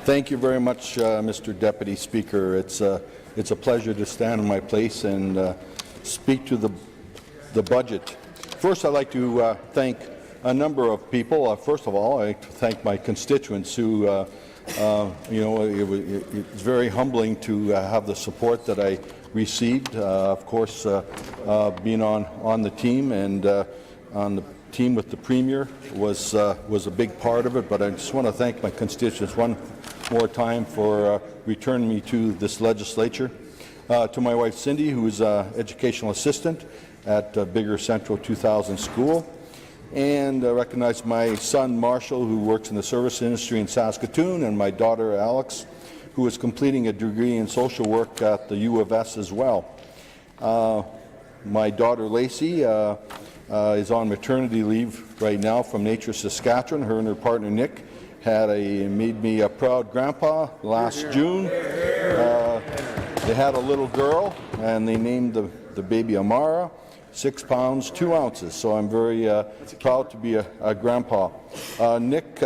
Thank you very much, Mr. Deputy Speaker. It's a pleasure to stand in my place and speak to the budget. First, I'd like to thank a number of people. First of all, I'd like to thank my constituents who, it's very humbling to have the support that I received. Of course, being on the team and on the team with the Premier was a big part of it, but I just want to thank my constituents one more time for returning me to this legislature. To my wife Cindy, who is educational assistant at Bigger Central 2000 School, and recognize my son Marshall, who works in the service industry in Saskatoon, and my daughter Alex, who is completing a degree in social work at the U of S as well. My daughter Lacey is on maternity leave right now from Nature Saskatchewan. Her and her partner Nick made me a proud grandpa last June. They had a little girl, and they named the baby Amara, 6 pounds 2 ounces. So I'm very proud to be a grandpa. Nick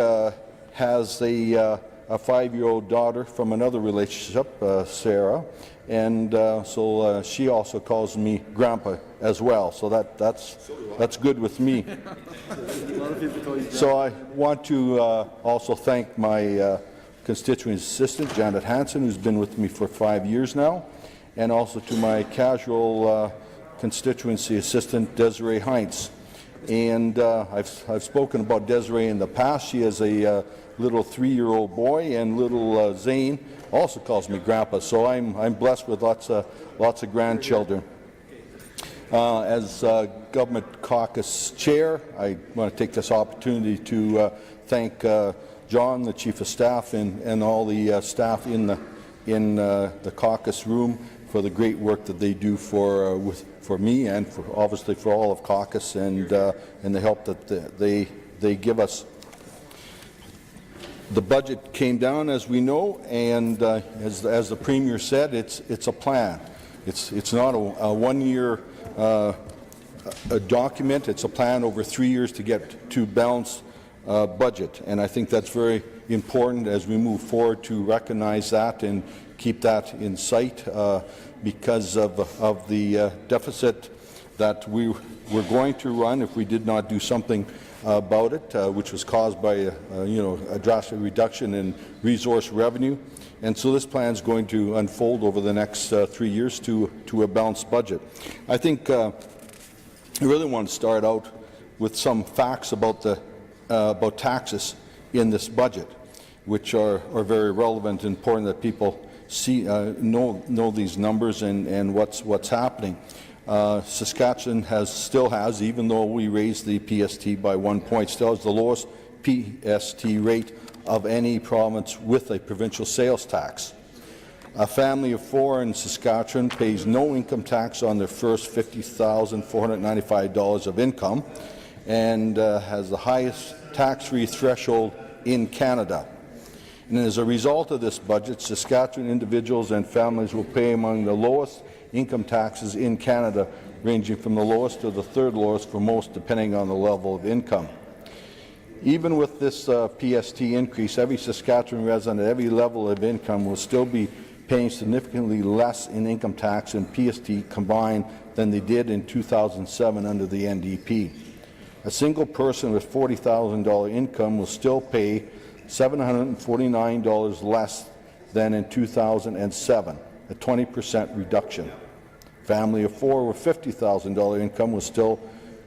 has a 5-year-old daughter from another relationship, Sarah, and so she also calls me Grandpa as well. So that's good with me. So I want to also thank my constituent assistant, Janet Hansen, who's been with me for 5 years now, and also to my casual constituency assistant, Desiree Heinz. And I've spoken about Desiree in the past. She has a little 3-year-old boy, and little Zane also calls me Grandpa. So I'm blessed with lots of grandchildren. As Government Caucus Chair, I want to take this opportunity to thank John, the Chief of Staff, and all the staff in the caucus room for the great work that they do for me and obviously for all of caucus and the help that they give us. The budget came down, as we know, and as the Premier said, it's a plan. It's not a one-year document. It's a plan over 3 years to get to balanced budget, and I think that's very important as we move forward to recognize that and keep that in sight because of the deficit that we were going to run if we did not do something about it, which was caused by a drastic reduction in resource revenue. And so this plan is going to unfold over the next 3 years to a balanced budget. I think I really want to start out with some facts about taxes in this budget, which are very relevant and important that people see know these numbers and what's happening. Saskatchewan still has, even though we raised the PST by 1 point, still has the lowest PST rate of any province with a provincial sales tax. A family of 4 in Saskatchewan pays no income tax on their first $50,495 of income and has the highest tax-free threshold in Canada. And as a result of this budget, Saskatchewan individuals and families will pay among the lowest income taxes in Canada, ranging from the lowest to the third lowest for most, depending on the level of income. Even with this PST increase, every Saskatchewan resident at every level of income will still be paying significantly less in income tax and PST combined than they did in 2007 under the NDP. A single person with $40,000 income will still pay $749 less than in 2007, a 20% reduction. A family of 4 with $50,000 income will still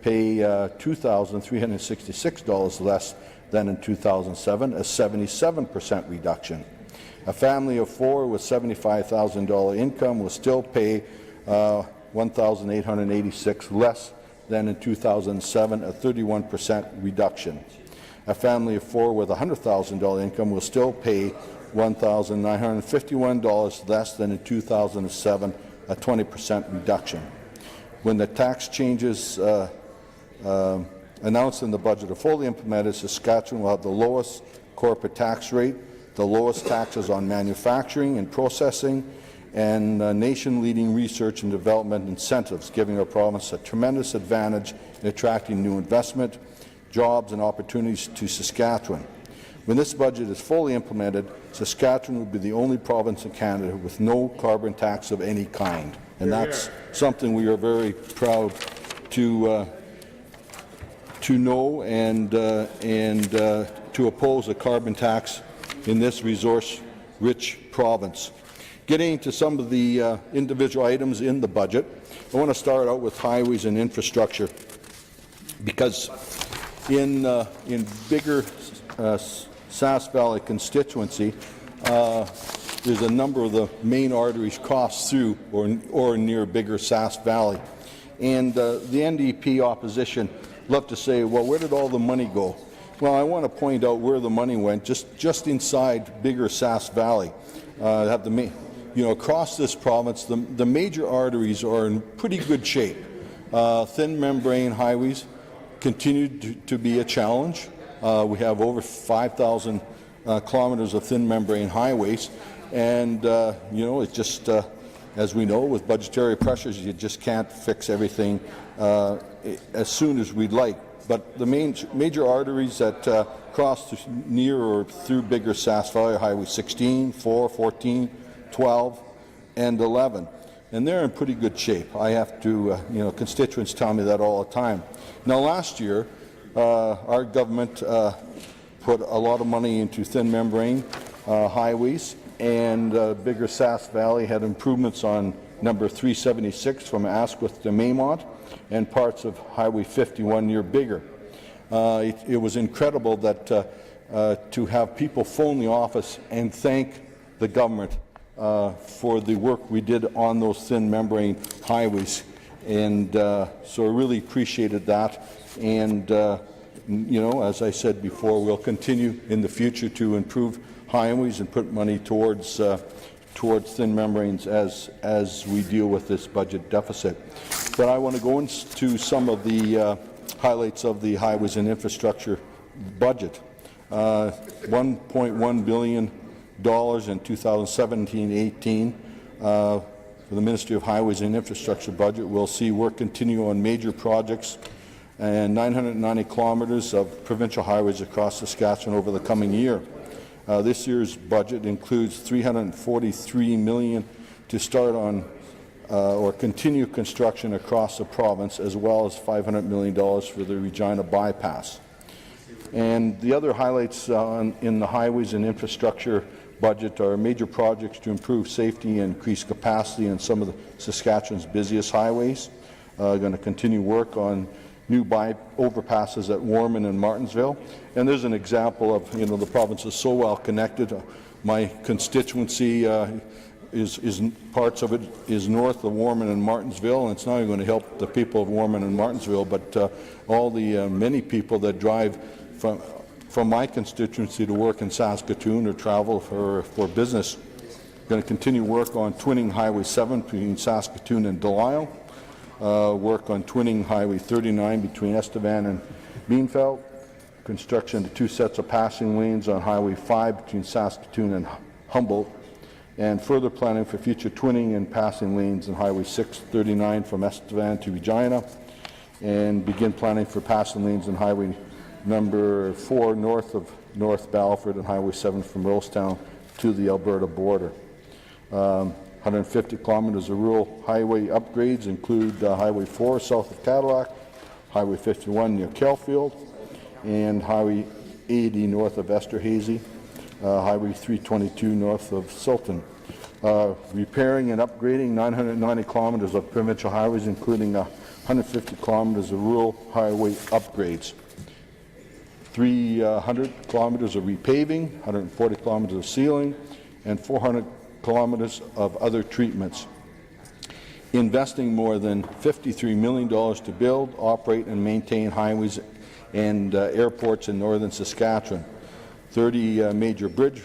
pay $2,366 less than in 2007, a 77% reduction. A family of 4 with $75,000 income will still pay $1,886 less than in 2007, a 31% reduction. A family of 4 with $100,000 income will still pay $1,951 less than in 2007, a 20% reduction. When the tax changes announced in the budget are fully implemented, Saskatchewan will have the lowest corporate tax rate, the lowest taxes on manufacturing and processing, and nation-leading research and development incentives, giving our province a tremendous advantage in attracting new investment, jobs and opportunities to Saskatchewan. When this budget is fully implemented, Saskatchewan will be the only province in Canada with no carbon tax of any kind. And that's something we are very proud to know and to oppose a carbon tax in this resource-rich province. Getting to some of the individual items in the budget, I want to start out with highways and infrastructure, because in bigger Sask Valley constituency, there's a number of the main arteries cross through or near bigger Sask Valley. And the NDP opposition love to say, well, where did all the money go? Well, I want to point out where the money went, just inside bigger Sask Valley. Across this province, the major arteries are in pretty good shape. Thin membrane highways continue to be a challenge. We have over 5,000 kilometers of thin membrane highways, and it's just, as we know, with budgetary pressures, you just can't fix everything as soon as we'd like. But the major arteries that cross near or through bigger Sask Valley are Highway 16, 4, 14, 12, and 11. And they're in pretty good shape. I have to, constituents tell me that all the time. Now, last year, our government put a lot of money into thin membrane highways, and bigger Sask Valley had improvements on number 376 from Asquith to Maymont and parts of Highway 51 near Bigger. It was incredible that to have people phone the office and thank the government for the work we did on those thin membrane highways, and so I really appreciated that. And as I said before, we'll continue in the future to improve highways and put money towards thin membranes as we deal with this budget deficit. But I want to go into some of the highlights of the highways and infrastructure budget. $1.1 billion in 2017-18 for the Ministry of Highways and Infrastructure budget. We'll see work continue on major projects and 990 kilometres of provincial highways across Saskatchewan over the coming year. This year's budget includes $343 million to start on or continue construction across the province, as well as $500 million for the Regina bypass. And the other highlights in the highways and infrastructure budget are major projects to improve safety and increase capacity in some of the Saskatchewan's busiest highways. Going to continue work on new overpasses at Warman and Martensville. And there's an example of, the province is so well connected. My constituency parts of it is north of Warman and Martensville, and it's not only going to help the people of Warman and Martensville, but all the many people that drive from my constituency to work in Saskatoon or travel for business. Going to continue work on twinning Highway 7 between Saskatoon and Delisle. Work on twinning Highway 39 between Estevan and Bienfeld. Construction of 2 sets of passing lanes on Highway 5 between Saskatoon and Humboldt. And further planning for future twinning and passing lanes on Highway 639 from Estevan to Regina. And begin planning for passing lanes on Highway number 4 north of North Battleford and Highway 7 from Rosestown to the Alberta border. 150 kilometres of rural highway upgrades include Highway 4 south of Cadillac, Highway 51 near Kelfield, and Highway 80 north of Esterhazy, Highway 322 north of Silton. Repairing and upgrading 990 kilometres of provincial highways, including 150 kilometres of rural highway upgrades. 300 kilometres of repaving, 140 kilometres of sealing, and 400 kilometres of other treatments. Investing more than $53 million to build, operate, and maintain highways and airports in northern Saskatchewan. 30 major bridge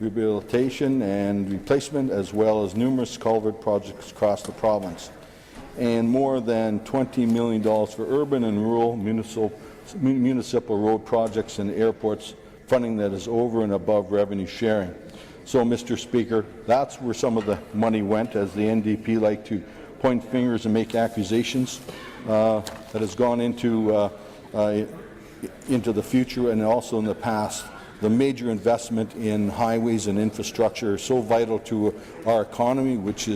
rehabilitation and replacement, as well as numerous culvert projects across the province. And more than $20 million for urban and rural municipal road projects and airports, funding that is over and above revenue sharing. So, Mr. Speaker, that's where some of the money went, as the NDP like to point fingers and make accusations that has gone into the future and also in the past. the major investment in highways and infrastructure are so vital to our economy, which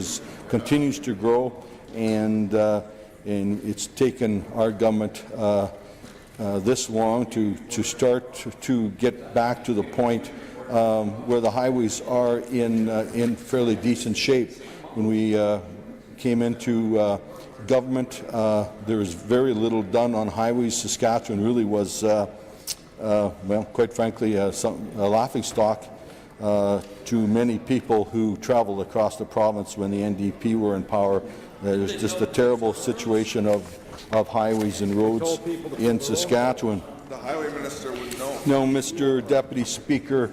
continues to grow, and it's taken our government this long to start to get back to the point where the highways are in fairly decent shape. When we came into government, there was very little done on highways. Saskatchewan really was, well, quite frankly, a laughingstock to many people who traveled across the province when the NDP were in power. There's just a terrible situation of highways and roads in Saskatchewan. The highway minister would know. No, Mr. Deputy Speaker,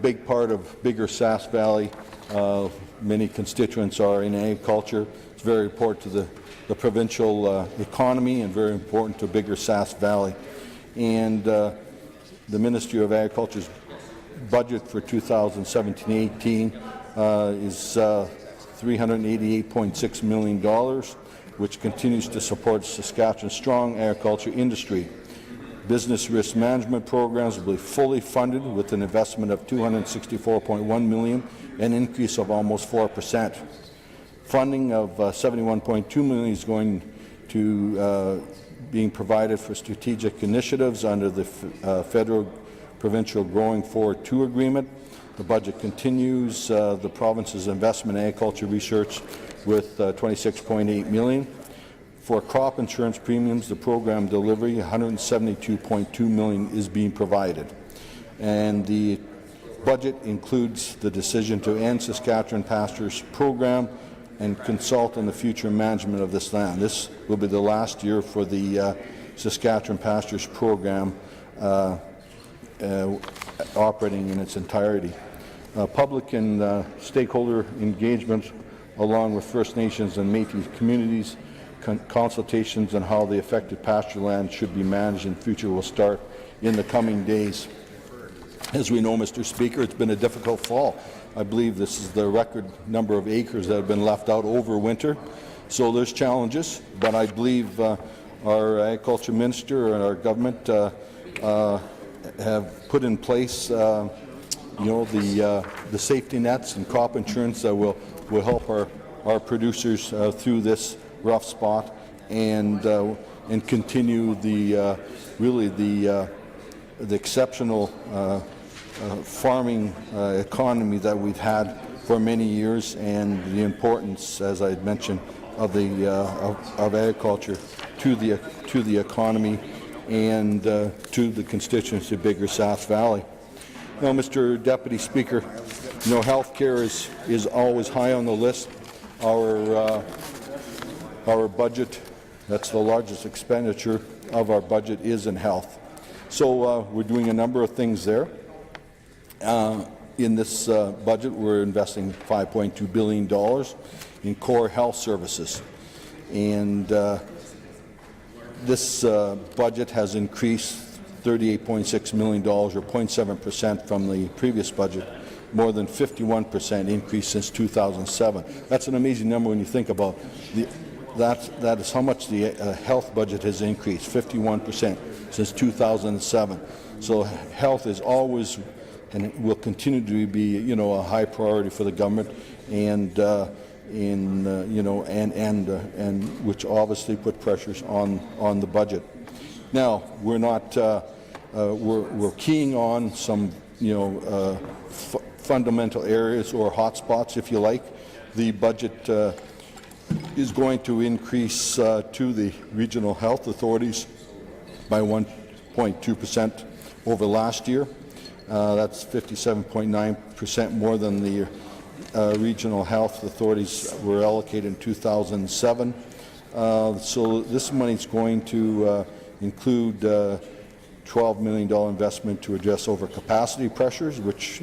big part of bigger Sask Valley. Many constituents are in agriculture. It's very important to the provincial economy and very important to bigger Sask Valley. And the Ministry of Agriculture's budget for 2017-18 is $388.6 million, which continues to support Saskatchewan's strong agriculture industry. Business risk management programs will be fully funded with an investment of $264.1 million, an increase of almost 4%. Funding of $71.2 million is going to being provided for strategic initiatives under the federal-provincial Growing Forward II agreement. The budget continues the province's investment in agriculture research with $26.8 million. For crop insurance premiums, the program delivery, $172.2 million is being provided. And the budget includes the decision to end Saskatchewan Pastures program and consult on the future management of this land. This will be the last year for the Saskatchewan Pastures program operating in its entirety. Public and stakeholder engagement along with First Nations and Métis communities, consultations on how the affected pasture land should be managed in future will start in the coming days. As we know, Mr. Speaker, it's been a difficult fall. I believe this is the record number of acres that have been left out over winter. So there's challenges, but I believe our agriculture minister and our government have put in place the safety nets and crop insurance that will help our producers through this rough spot and continue the exceptional farming economy that we've had for many years, and the importance, as I had mentioned, of agriculture to the economy and to the constituents of bigger Sask Valley. Now, Mr. Deputy Speaker, health care is always high on the list. Our budget, that's the largest expenditure of our budget, is in health. So we're doing a number of things there. In this budget, we're investing $5.2 billion in core health services. And this budget has increased $38.6 million, or 0.7% from the previous budget, more than 51% increase since 2007. That's an amazing number when you think about that is how much the health budget has increased, 51% since 2007. So health is always and will continue to be, a high priority for the government, and which obviously put pressures on the budget. Now we're not we're keying on some fundamental areas or hotspots, if you like. The budget is going to increase to the regional health authorities by 1.2% over last year. That's 57.9% more than the regional health authorities were allocated in 2007. So this money is going to include $12 million investment to address overcapacity pressures, which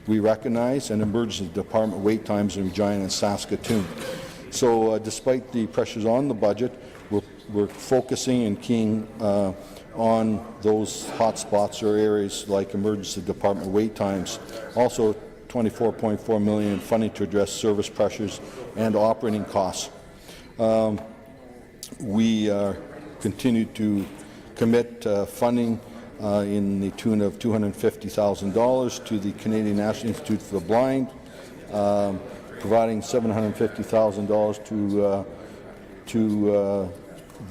we recognize, and emergency department wait times in Regina and Saskatoon. So despite the pressures on the budget, we're focusing and keying on those hotspots or areas like emergency department wait times. Also, $24.4 million in funding to address service pressures and operating costs. We continue to commit funding in the tune of $250,000 to the Canadian National Institute for the Blind, providing $750,000 to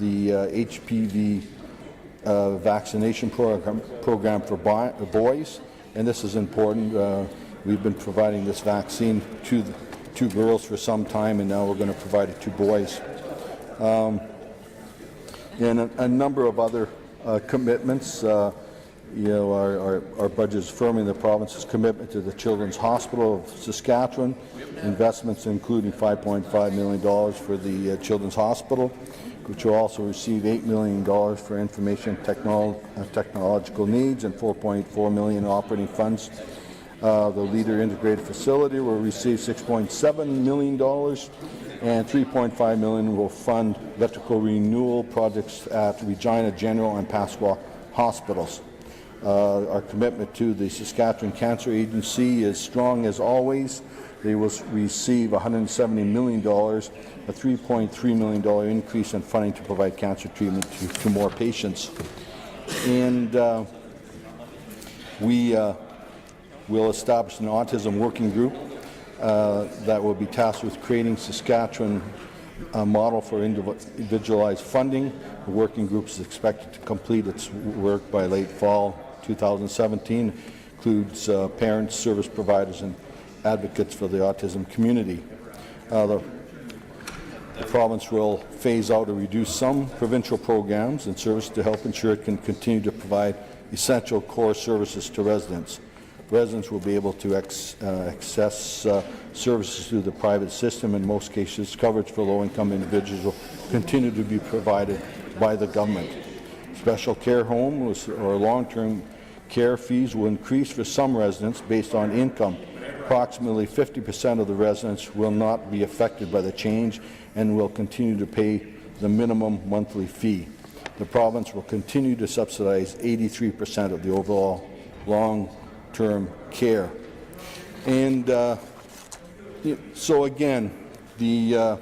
the HPV vaccination program for boys, and this is important. We've been providing this vaccine to girls for some time, and now we're going to provide it to boys. And a number of other commitments. Our budget is affirming the province's commitment to the Children's Hospital of Saskatchewan, investments including $5.5 million for the Children's Hospital, which will also receive $8 million for information technological needs and $4.4 million in operating funds. The Leader Integrated Facility will receive $6.7 million, and $3.5 million will fund electrical renewal projects at Regina General and Pasqua hospitals. Our commitment to the Saskatchewan Cancer Agency is strong as always. They will receive $170 million, a $3.3 million increase in funding to provide cancer treatment to more patients. And we will establish an autism working group that will be tasked with creating Saskatchewan model for individualized funding. The working group is expected to complete its work by late fall 2017. Includes parents, service providers, and advocates for the autism community. The province will phase out or reduce some provincial programs and services to help ensure it can continue to provide essential core services to residents. Residents will be able to access services through the private system. In most cases, coverage for low-income individuals will continue to be provided by the government. Special care homes or long-term care fees will increase for some residents based on income. Approximately 50% of the residents will not be affected by the change and will continue to pay the minimum monthly fee. The province will continue to subsidize 83% of the overall long-term care. And so again, the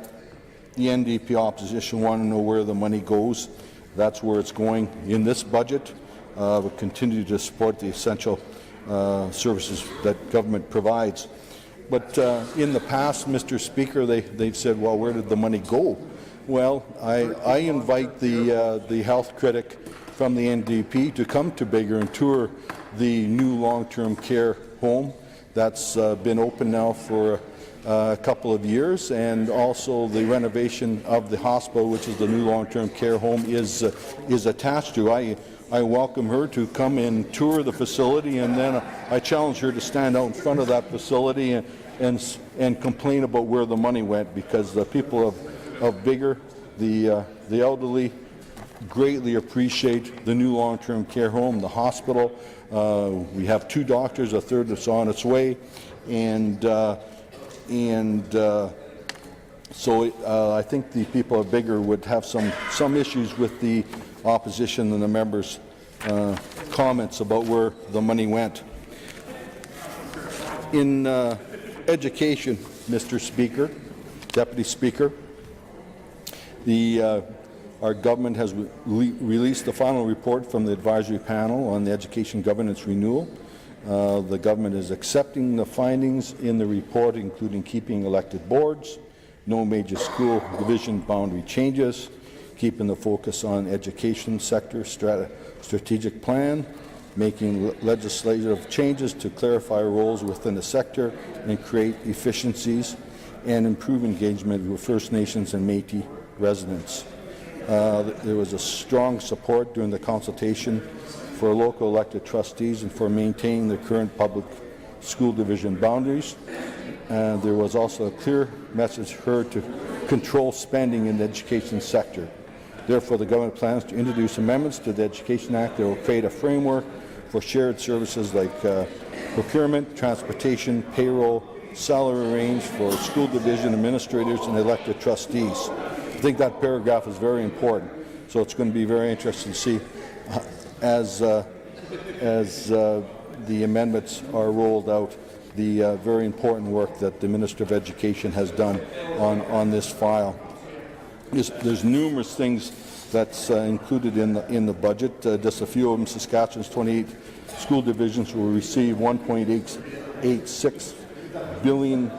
NDP opposition want to know where the money goes. That's where it's going in this budget. We'll continue to support the essential services that government provides. But in the past, Mr. Speaker, they've said, well, where did the money go? Well, I invite the health critic from the NDP to come to Biggar and tour the new long-term care home that's been open now for a couple of years, and also the renovation of the hospital, which is the new long-term care home, is attached to. I welcome her to come and tour the facility, and then I challenge her to stand out in front of that facility and complain about where the money went, because the people of Biggar, the elderly, greatly appreciate the new long-term care home, the hospital. We have 2 doctors, a third that's on its way, and so I think the people of Biggar would have some issues with the opposition and the members' comments about where the money went. In education, Mr. Speaker, Deputy Speaker, our government has released the final report from the advisory panel on the education governance renewal. The government is accepting the findings in the report, including keeping elected boards, no major school division boundary changes, keeping the focus on education sector strategic plan, making legislative changes to clarify roles within the sector and create efficiencies, and improve engagement with First Nations and Métis residents. There was a strong support during the consultation for local elected trustees and for maintaining the current public school division boundaries. There was also a clear message heard to control spending in the education sector. Therefore, the government plans to introduce amendments to the Education Act that will create a framework for shared services like procurement, transportation, payroll, salary range for school division administrators and elected trustees. I think that paragraph is very important. So it's going to be very interesting to see as the amendments are rolled out, the very important work that the Minister of Education has done on this file. There's numerous things that's included in the budget. Just a few of them. Saskatchewan's 28 school divisions will receive $1.86 billion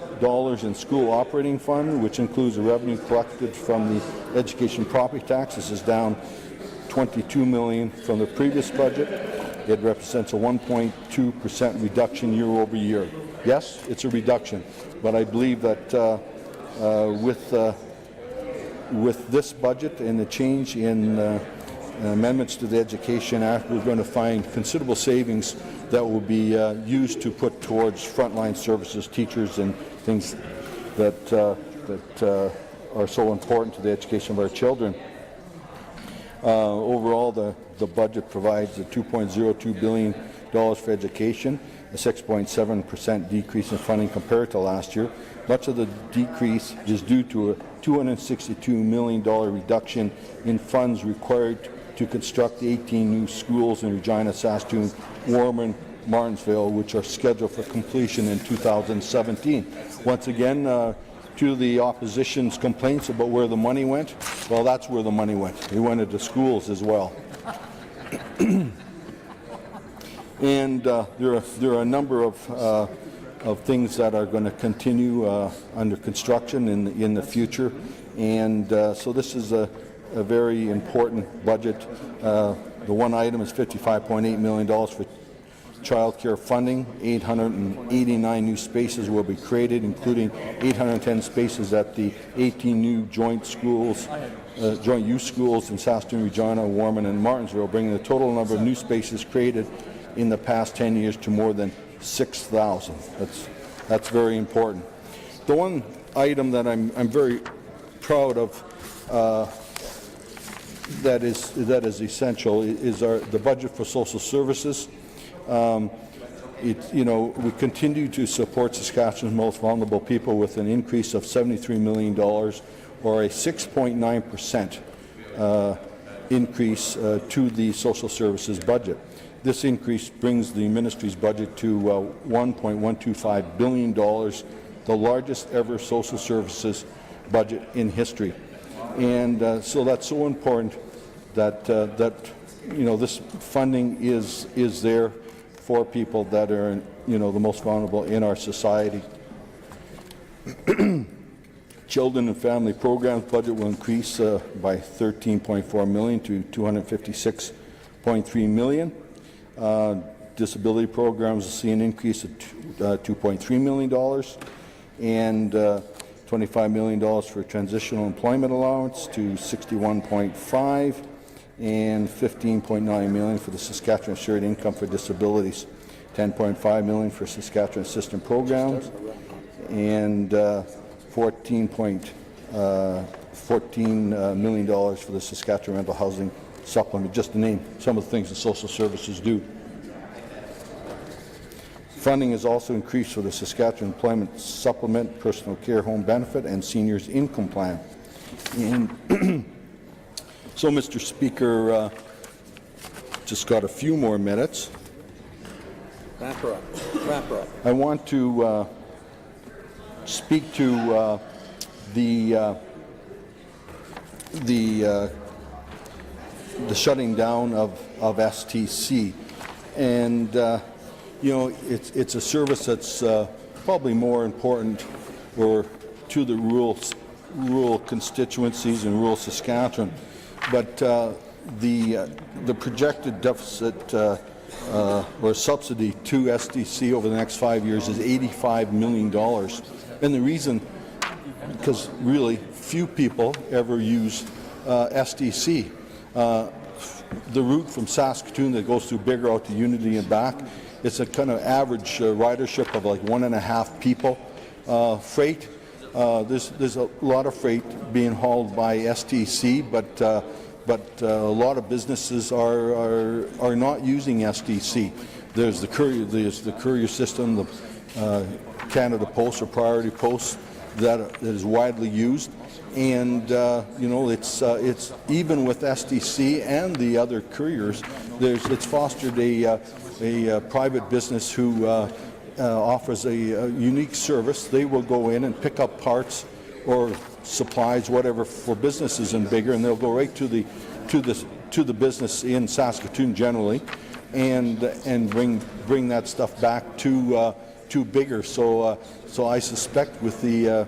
in school operating fund, which includes the revenue collected from the education property tax. This is down $22 million from the previous budget. It represents a 1.2% reduction year over year. Yes, it's a reduction, but I believe that with this budget and the change in amendments to the Education Act, we're going to find considerable savings that will be used to put towards frontline services, teachers, and things that are so important to the education of our children. Overall, the budget provides a $2.02 billion for education, a 6.7% decrease in funding compared to last year. Much of the decrease is due to a $262 million reduction in funds required to construct the 18 new schools in Regina, Saskatoon, Warman, Martensville, which are scheduled for completion in 2017. Once again, to the opposition's complaints about where the money went, well, that's where the money went. It went into schools as well. And there are a number of things that are going to continue under construction in the future, and so this is a very important budget. The one item is $55.8 million for child care funding. 889 new spaces will be created, including 810 spaces at the 18 new joint youth schools in Saskatoon, Regina, Warman, and Martensville, bringing the total number of new spaces created in the past 10 years to more than 6,000. That's very important. The one item that I'm very proud of that is essential is the budget for social services. We continue to support Saskatchewan's most vulnerable people with an increase of $73 million, or a 6.9% increase to the social services budget. This increase brings the ministry's budget to $1.125 billion, the largest ever social services budget in history. And so that's so important that this funding is there for people that are the most vulnerable in our society. Children and family programs budget will increase by $13.4 million to $256.3 million. Disability programs will see an increase of $2.3 million, and $25 million for transitional employment allowance to $61.5 and $15.9 million for the Saskatchewan Shared Income for Disabilities, $10.5 million for Saskatchewan Assistant Programs, and $14 million for the Saskatchewan Rental Housing Supplement, just to name some of the things that social services do. Funding is also increased for the Saskatchewan Employment Supplement, Personal Care Home Benefit, and Seniors Income Plan. And so, Mr. Speaker, just got a few more minutes. Wrap her up. I want to speak to the shutting down of STC, and it's a service that's probably more important to the rural constituencies in rural Saskatchewan, but the projected deficit or subsidy to STC over the next 5 years is $85 million, and the reason, because really few people ever use STC. The route from Saskatoon that goes through Bigger out to Unity and back, it's a kind of average ridership of like 1.5 people. Freight, there's a lot of freight being hauled by STC, but a lot of businesses are not using STC. There's the courier system, the Canada Post or Priority Post that is widely used. And it's even with STC and the other couriers, it's fostered a private business who offers a unique service. They will go in and pick up parts or supplies, whatever, for businesses in Bigger, and they'll go right to the the business in Saskatoon generally, and bring that stuff back to bigger. So I suspect with the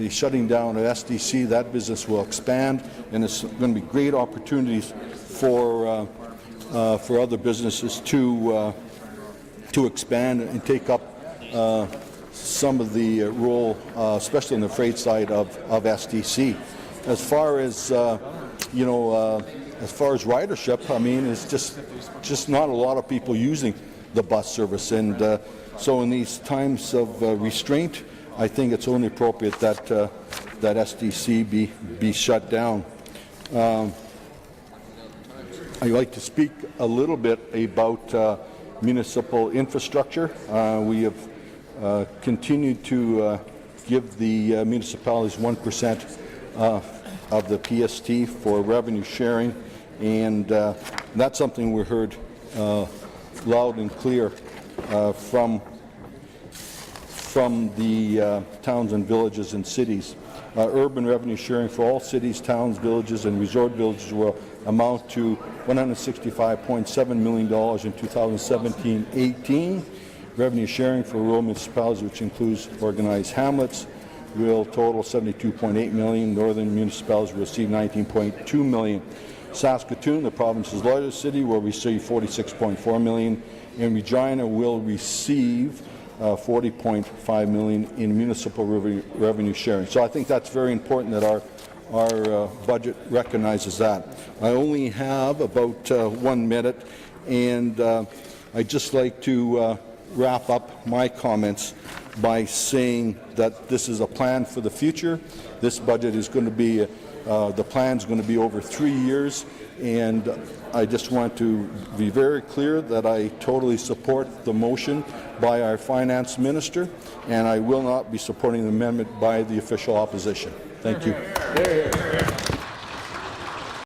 shutting down of SDC, that business will expand, and it's going to be great opportunities for other businesses to expand and take up some of the role, especially on the freight side of SDC. As far as as far as ridership, I mean, it's just not a lot of people using the bus service, and so in these times of restraint, I think it's only appropriate that that SDC be shut down. I'd like to speak a little bit about municipal infrastructure. We have continued to give the municipalities 1% of the PST for revenue sharing, and that's something we heard loud and clear from the towns and villages and cities. Urban revenue sharing for all cities, towns, villages, and resort villages will amount to $165.7 million in 2017-18. Revenue sharing for rural municipalities, which includes organized hamlets, will total $72.8 million. Northern municipalities will receive $19.2 million. Saskatoon, the province's largest city, will receive $46.4 million, and Regina will receive $40.5 million in municipal revenue sharing. So I think that's very important that our budget recognizes that. I only have about 1 minute, and I'd just like to wrap up my comments by saying that this is a plan for the future. This budget is going to be, the plan is going to be over 3 years, and I just want to be very clear that I totally support the motion by our finance minister, and I will not be supporting the amendment by the official opposition. Thank you.